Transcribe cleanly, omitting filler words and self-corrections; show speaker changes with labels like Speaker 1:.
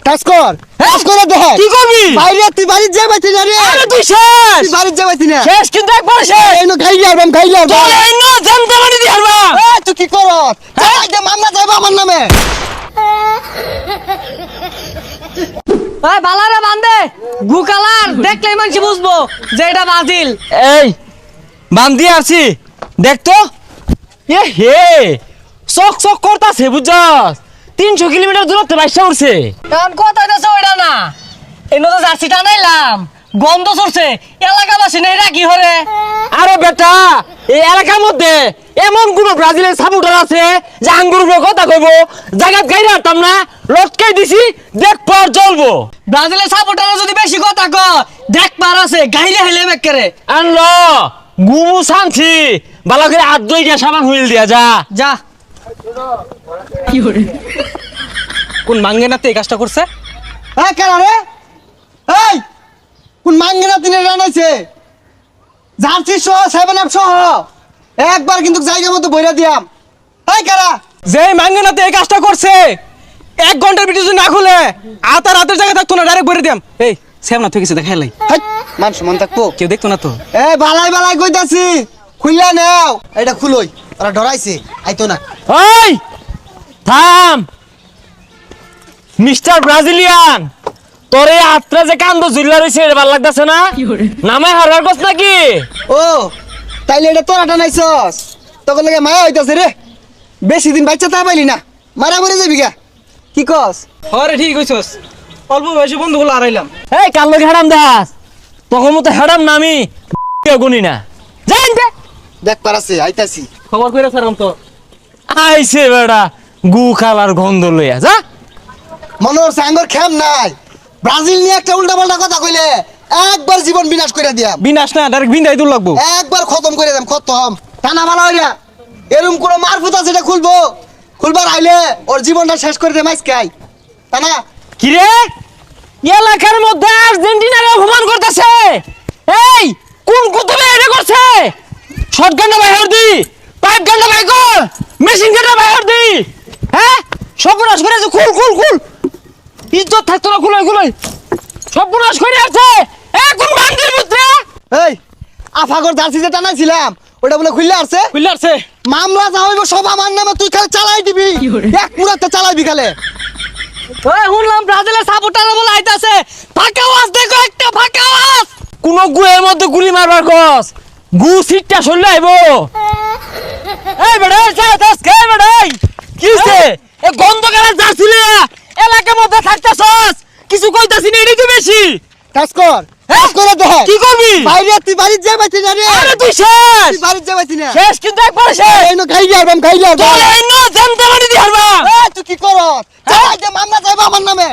Speaker 1: কাজ কর কাজ করে দেখ
Speaker 2: কি করবি
Speaker 1: বাইরে তুই বাড়ি যা বাইতে না রে
Speaker 2: আরে তুই শেষ
Speaker 1: তুই বাড়ি যা বাইতে না
Speaker 2: শেষ কিন্তু একবার শেষ
Speaker 1: এই নো খাই যাবাম
Speaker 2: চল এই না জানতে পারি দি হারবা
Speaker 1: এই তুই কি কর চাই দে মামলা যাইবা আমার নামে
Speaker 3: ওই বালারে বান্দে গু কালার দেখলেই মানুষ বুঝবো যে এটা বাজিল।
Speaker 2: এই বান্দি আছি দেখ তো এ হে চক চক করতাছে বুঝছস 300 কিলোমিটার দূরত্বে বাইসা উঠছে
Speaker 3: কারণ কথা হইতেছে ওইটা না, এনে তো জার্সি টানাইলাম গন্ধ চড়ছে এলাকাবাসী নেই রাখি হরে।
Speaker 2: আরে বেটা এই এলাকার মধ্যে এমন কোন ব্রাজিলের সাপোর্টার আছে যে আঙ্গুর কথা কইবো জায়গাত গাইরা আরতাম না লটকাই দিছি দেখ পর জ্বলবো
Speaker 3: ব্রাজিলের সাপোর্টাররা যদি বেশি কথা কয় দেখ পার আছে গাইরে হেলে মেকরে
Speaker 2: আনলো গুমু শান্তি ভালো করে হাত ধুই গিয়া সাবান হুইল দিয়া যা
Speaker 3: যা।
Speaker 2: কোন মাঙ্গেনাতে এই কাজটা করছে
Speaker 1: এই কেন রে এই কোন মাঙ্গিনা তিনে রানাইছে জার্সি সহ 7 আপ সহ একবার কিন্তু জায়গা মতো বইরা দিয়াম। এই কারা
Speaker 2: যে মাঙ্গেনাতে এই কাজটা করছে 1 ঘন্টার ভিডিও যদি না খুলে আতা রাতের জায়গা থাকতো না ডাইরেক্ট বইরে দিয়াম। এই সেম না থেকে দেখাইলাই
Speaker 1: হেই মান সম্মান থাকবো
Speaker 2: কেউ দেখতো না তো
Speaker 1: এই বালাই বালাই কইতাছি খুললা নাও এটা খুলই ওরা ডরাইছে আইতো না
Speaker 2: ওই থাম মিস্টার ব্রাজিলিয়ান তোরে আত্রা যে কান্দ ঝুল্লা রইছে এটা ভালো লাগতাছে না নামে হারার কস নাকি
Speaker 1: ও তাইলে এটা তোরা টানাইছস তখন লাগে মায়া হইতাছে রে বেশি দিন বাচ্চা তা পাইলি না মারা মরে যাবি গা কি কস
Speaker 2: আরে ঠিক কইছস অল্প বয়সে বন্ধুগুলো হারাইলাম এই কাল লগে হারাম দাস তখন মতো হারাম না আমি গুনি না জান দে
Speaker 1: দেখ পারাছে আইতাছি
Speaker 2: খবর কইরা সারাম তো আইছে বেড়া গু খালার গন্ধ লইয়া যা
Speaker 1: মনোর সাঙ্গর খেম নাই ব্রাজিল নিয়ে একটা উল্টা পাল্টা কথা কইলে একবার জীবন বিনাশ করে দিয়াম
Speaker 2: বিনাশ না ডাইরেক্ট বিন্দাই দূর লাগবো
Speaker 1: একবার খতম করে দিলাম খতম টানা মারা হইরা এরকম কোন মারফুত আছে এটা খুলবো খুলবার আইলে ওর জীবনটা শেষ করে দে মাইসকাই টানা
Speaker 2: কি রে এলাকার মধ্যে আর্জেন্টিনারে অপমান করতেছে এই কোন কুতুবে এটা করছে শটগানটা বাইর দি পাইপ গানটা বাইর কর মেশিন গানটা বাইর দি হ্যাঁ সর্বনাশ করে আছে খুল খুল খুল ইজ্জত থাকতো না খুলাই খুলাই সর্বনাশ করে আছে এ কোন বান্দির পুত্র
Speaker 1: এই আফাগর জার্সি যে টানাইছিলাম ওটা বলে খুললে আসছে
Speaker 2: খুলে আছে
Speaker 1: মামলা যা হইব সব আমার নামে তুই খালি চালাই দিবি এক মুরাতে চালাইবি খালে
Speaker 3: ওই শুনলাম ব্রাজিলের সাপোর্টাররা বলে আইতাছে ফাঁকা আওয়াজ দেখো একটা ফাঁকা আওয়াজ।
Speaker 2: কোন গুয়ের মধ্যে গুলি মারবার কস গু সিটটা সরলে আইবো এই বেড়ে চাইতাস কে বেড়ে কিছে এ গন্ধ করে যাচ্ছিলে এলাকার মধ্যে থাকতাছস কিছু কইতাছি না এটাই তো বেশি
Speaker 1: কাজ কর কাজ করে দেখ
Speaker 2: কি করবি
Speaker 1: বাইরে তুই বাড়ি যা বাইতে না রে
Speaker 2: আরে তুই শেষ
Speaker 1: তুই বাড়ি যা বাইতে না
Speaker 2: শেষ কিন্তু একবার শেষ
Speaker 1: এই নো খাই যাবাম
Speaker 2: চল এই না জানতে পারি দি হারবা
Speaker 1: এই তুই কি কর চাই দে মামলা যাইবা আমার নামে